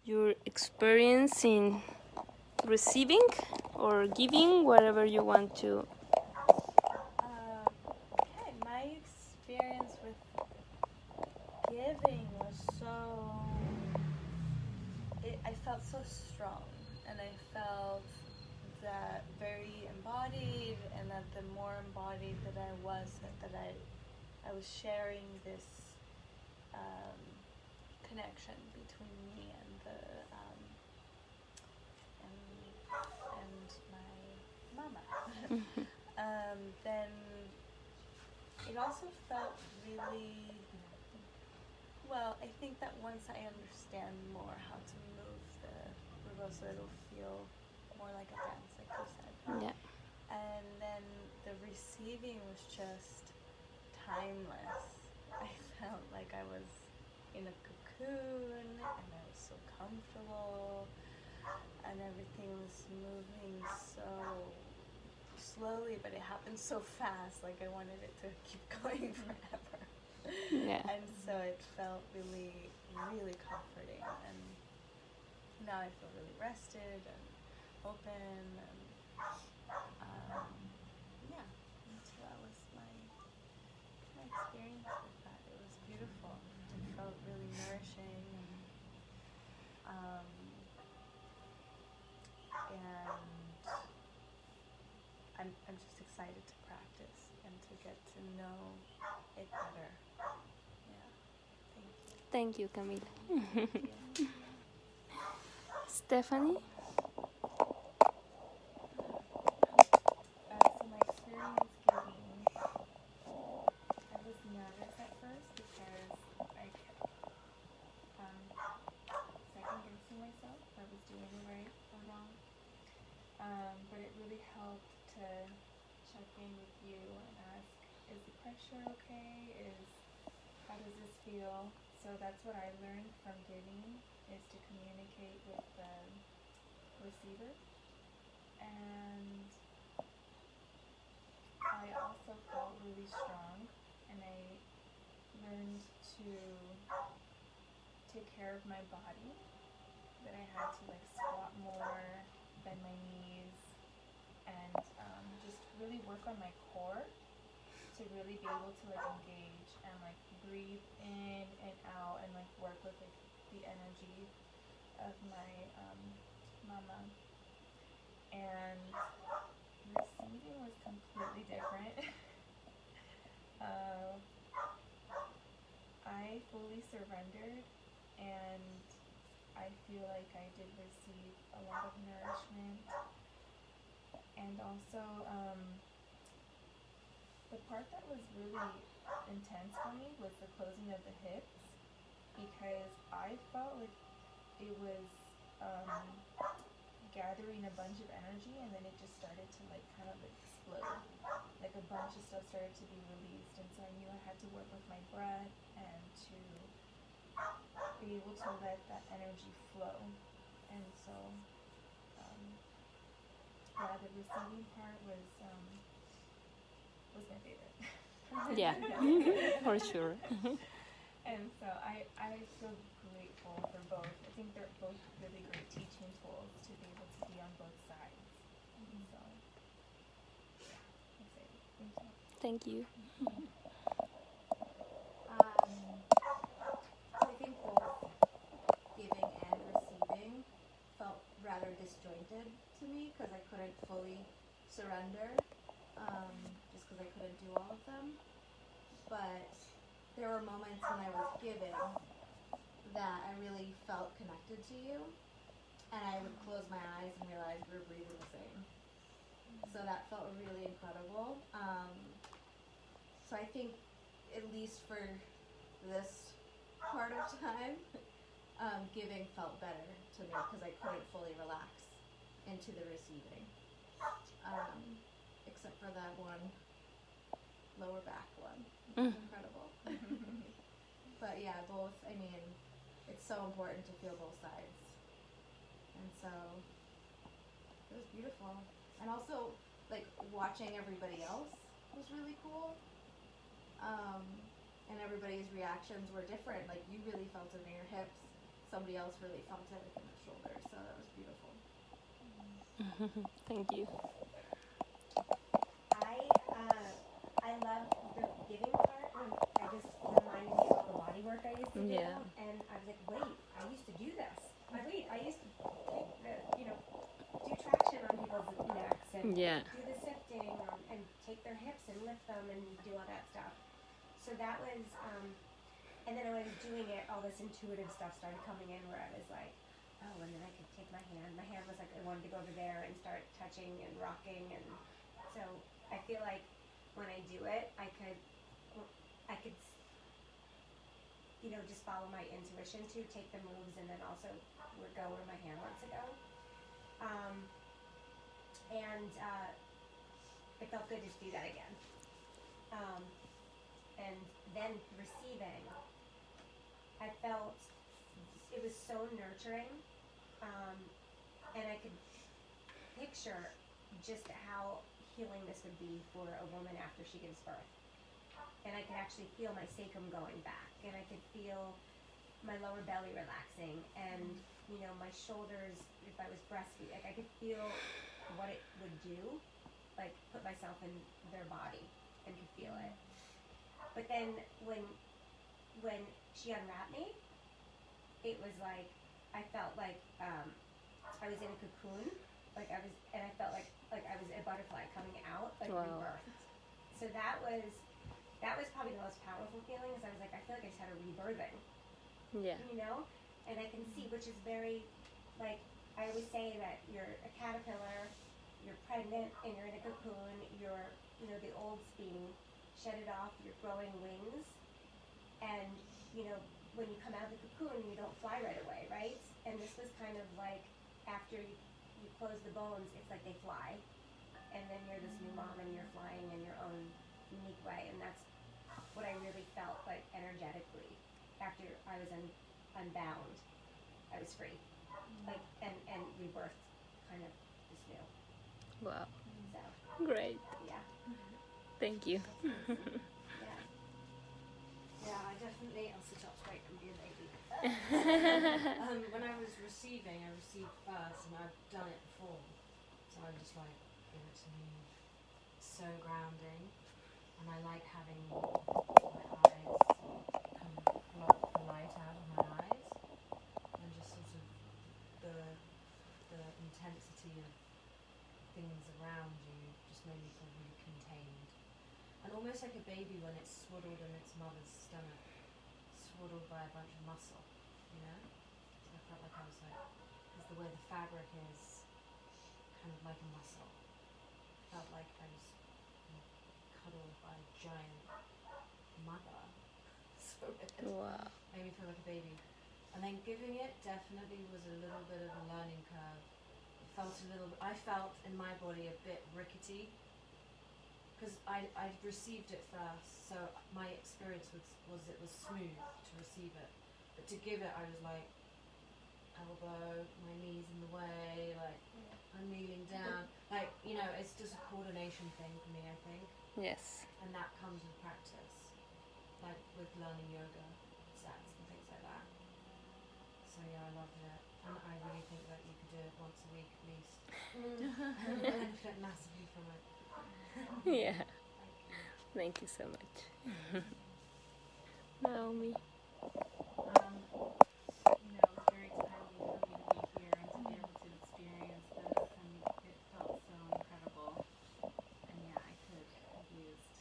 your experience in receiving or giving, whatever you want to. Okay, my experience with giving was I felt so strong, and I felt that very embodied, and that the more embodied that I was, that I was sharing this connection between me and the and my mama. Then it also felt really well. I think that once I understand more how to move the rebozo, it'll feel more like a dance, like you said. Yeah. And then the receiving was just timeless. I felt like I was in a cocoon, and I was so comfortable, and everything was moving so slowly, but it happened so fast, like I wanted it to keep going forever. Yeah. And so it felt really, really comforting, and now I feel really rested and open, and yeah, and so that was my experience with that. It was beautiful. It felt really nourishing, and I'm just excited to practice and to get to know it better. Yeah, thank you. Thank you, Camila. Thank you. Stephanie? So my experience giving, I was nervous at first because I kept second guessing myself if I was doing it right or wrong. But it really helped to check in with you and ask, is the pressure okay? How does this feel? So that's what I learned from giving, is to communicate with the receiver. And I also felt really strong, and I learned to take care of my body, that I had to like squat more, bend my knees, and just really work on my core to really be able to like engage and like breathe in and out, and like work with like the energy of my mama. And receiving was completely different. I fully surrendered, and I feel like I did receive a lot of nourishment. And also, the part that was really intense for me was the closing of the hips, because I felt like it was gathering a bunch of energy, and then it just started to like kind of explode. Like a bunch of stuff started to be released, and so I knew I had to work with my breath and to be able to let that energy flow. And so, yeah, the receiving part was my favorite. Yeah, for sure. And so I feel grateful for both. I think they're both really great teaching tools to be able to be on both sides. And so, yeah, I'm excited. Thank you. Thank you. So I think both giving and receiving felt rather disjointed to me, because I couldn't fully surrender, just because I couldn't do all of them. But there were moments when I was giving that I really felt connected to you, and I would close my eyes and realize we were breathing the same. So that felt really incredible. So I think, at least for this part of time, giving felt better to me, because I couldn't fully relax into the receiving, except for that one lower back one. Incredible. But yeah, both, I mean, it's so important to feel both sides. And so it was beautiful. And also, like, watching everybody else was really cool. And everybody's reactions were different. Like, you really felt it in your hips. somebody else really felt it like in their shoulder. So that was beautiful. Thank you. I love the giving part. I just reminded me of all the body work I used to do, Yeah. and I was like, wait, I used to do this. I used to take the, do traction on people's necks and Yeah. do the sifting and take their hips and lift them and do all that stuff. So that was, and then I was doing it, all this intuitive stuff started coming in where I was like, oh, and then I could take my hand. My hand was like, I wanted to go over there and start touching and rocking, and so I feel like when I do it, I could, just follow my intuition to take the moves, and then also go where my hand wants to go. And it felt good to do that again. And then receiving, I felt it was so nurturing, and I could picture just how healing this would be for a woman after she gives birth. And I could actually feel my sacrum going back, and I could feel my lower belly relaxing, and my shoulders, if I was breastfeeding, like I could feel what it would do, like put myself in their body and could feel it. But then when she unwrapped me, it was like I felt like I was in a cocoon, and I felt like I was a butterfly coming out, like Wow. rebirthed. So that was probably the most powerful feeling, is I was like, I feel like I just had a rebirthing, Yeah. and I can see, which is very, like, I always say that you're a caterpillar, you're pregnant, and you're in a cocoon, you're, the old's being shedded off, you're growing wings, and, when you come out of the cocoon, you don't fly right away, right? And this was kind of like, after you close the bones, it's like they fly, and then you're this new mom, and you're flying in your own unique way, and that's what I really felt like energetically after I was unbound. I was free, like, and rebirthed, kind of this new. Wow. So Great. yeah, Thank you. yeah. Yeah, I definitely, I'll sit up straight and be a baby. When I was receiving, I received first, and I've done it before, so I'm just like, give it to me. So grounding, and I like having my eyes kind of block the light out of my eyes, and just sort of the intensity of things around you just made me feel really contained. And almost like a baby when it's swaddled in its mother's stomach, swaddled by a bunch of muscle, So I felt like I was like, because the way the fabric is kind of like a muscle, I felt like I was cuddled by a giant mother. So it Wow. made me feel like a baby. And then giving it definitely was a little bit of a learning curve. I felt in my body a bit rickety, because I received it first, so my experience was it was smooth to receive it, but to give it I was like, elbow, my knees in the way, like I'm kneeling down, like it's just a coordination thing for me, I think, Yes. and that comes with practice, like with learning yoga sets and things like that. So yeah, I loved it, and I really think that you could do it once a week at least. I benefit massively from it. Yeah. Thank Thank you. you so much. Naomi. It was very timely for me to be here and to be able to experience this, and it felt so incredible. And yeah, I could have used,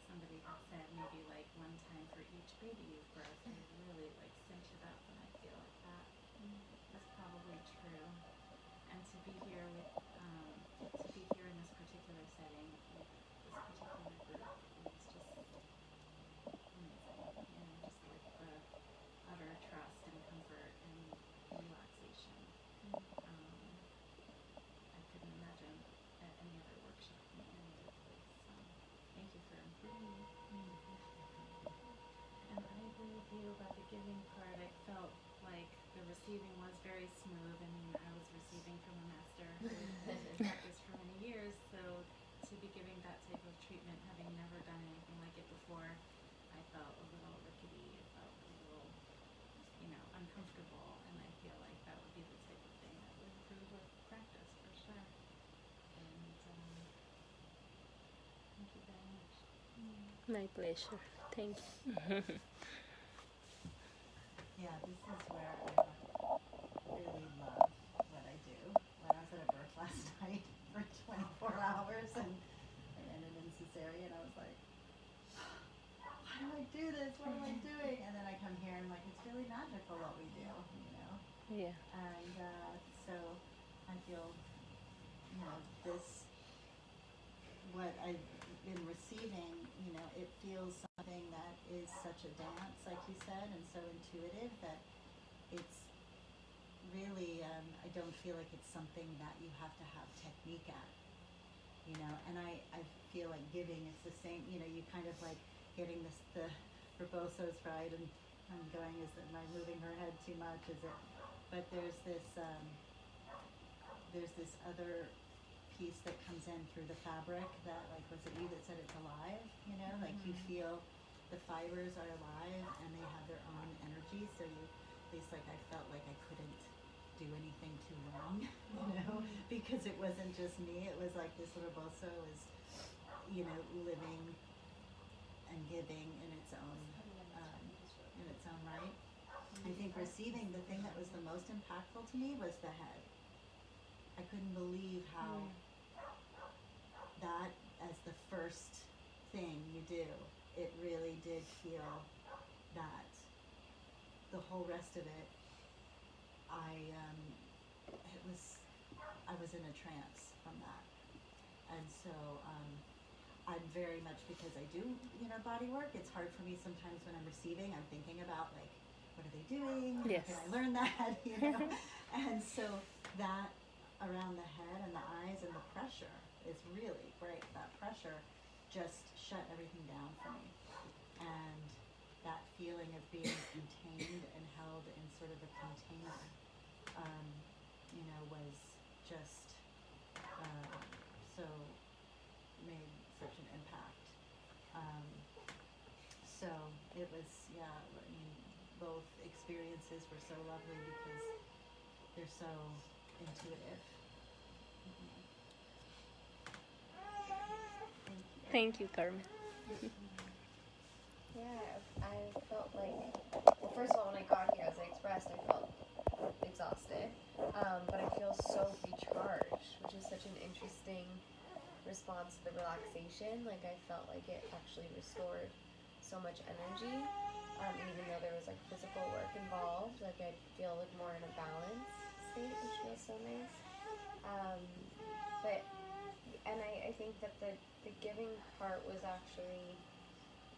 somebody had said maybe like one time for each baby you've birthed. I really like cinch it up, and I feel like that is probably true. And to be here in this particular setting with this particular group is just amazing. Just like the utter trust and comfort and relaxation. I couldn't imagine at any other workshop in any other place. So thank you for including me. And I agree with you about the giving part. I felt like the receiving was very smooth. I mean, I was receiving from a master who practiced for many years, so to be giving that type of treatment, having never done anything like it before, I felt a little rickety. It felt a little, uncomfortable, and I feel like that would be the type of thing that would improve with practice for sure. And thank you very much. My pleasure. Thank you. Yeah, this is where I really love what I do. When I was at a birth last night for 24 hours and I ended in cesarean, I was like, why do I do this? What am I doing? And then I come here and I'm like, it's really magical what we do, you know? Yeah. And so I feel, you know, this, what I've been receiving, you know, it feels something that is such a dance, like you said, and so intuitive that it's really, I don't feel like it's something that you have to have technique at, you know, and I feel like giving, it's the same, you know, you kind of like getting this, the rebozos right, and I'm going, is it, am I moving her head too much, is it, but there's this other piece that comes in through the fabric that, like, was it you that said it's alive, you know, like you feel the fibers are alive and they have their own energy, so you, at least like I felt like I couldn't do anything too wrong, you know, because it wasn't just me, it was like this rebozo is, you know, living and giving in its own right. I think receiving, the thing that was the most impactful to me was the head. I couldn't believe how that, as the first thing you do, it really did feel that the whole rest of it, I was in a trance from that. And so I'm very much, because I do, you know, body work, it's hard for me sometimes when I'm receiving, I'm thinking about like, what are they doing? Yes. How can I learn that? You know? And so that around the head and the eyes and the pressure is really great. That pressure just shut everything down for me. And that feeling of being contained and held in sort of a container, you know, was just so made such an impact. So it was, yeah, I mean, both experiences were so lovely because they're so intuitive. Thank you, Carmen. Yeah, I felt like, well, first of all, when I got here, as I expressed, I felt exhausted, but I feel so recharged, which is such an interesting response to the relaxation. Like, I felt like it actually restored so much energy, and even though there was like physical work involved, like I feel like more in a balanced state, which feels so nice. But and I think that the giving part was actually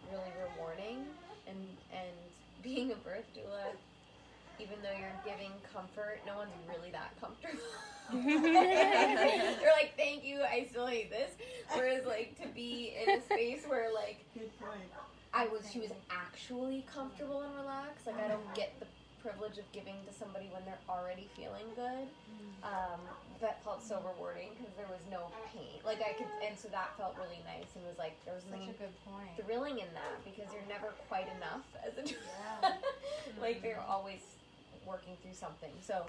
really rewarding, and being a birth doula, even though you're giving comfort, no one's really that comfortable. They're like, thank you, I still hate this. Whereas like to be in a space where like Good point. she was actually comfortable and relaxed. Like I don't get the privilege of giving to somebody when they're already feeling good. That felt so rewarding because there was no pain. Like I could, and so that felt really nice, and was like there was Such something a good point. thrilling in that because you're never quite enough as a Yeah. like they're always working through something. So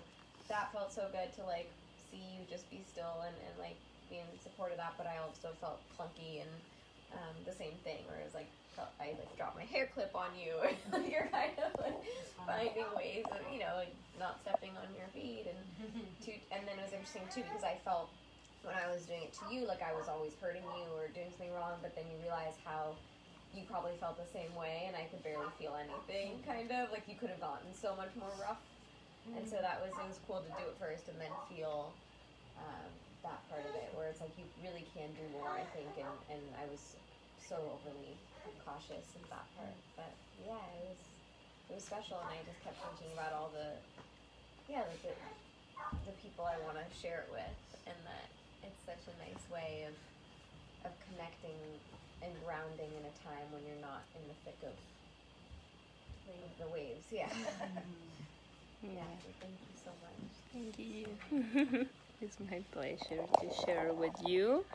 that felt so good to like see you just be still and like be in support of that, but I also felt clunky and the same thing where it was like I like dropped my hair clip on you and like, you're kind of like finding ways of, you know, like not stepping on your feet and then it was interesting too because I felt when I was doing it to you like I was always hurting you or doing something wrong, but then you realize how you probably felt the same way and I could barely feel anything, kind of like you could have gotten so much more rough. And so it was cool to do it first and then feel that part of it where it's like you really can do more, I think, and I was so overly cautious in that part, but yeah, it was special, and I just kept thinking about all the people I want to share it with, and that it's such a nice way of connecting and grounding in a time when you're not in the thick of the waves. Yeah. Yeah. So thank you so much. Thank you. It's my pleasure to share with you.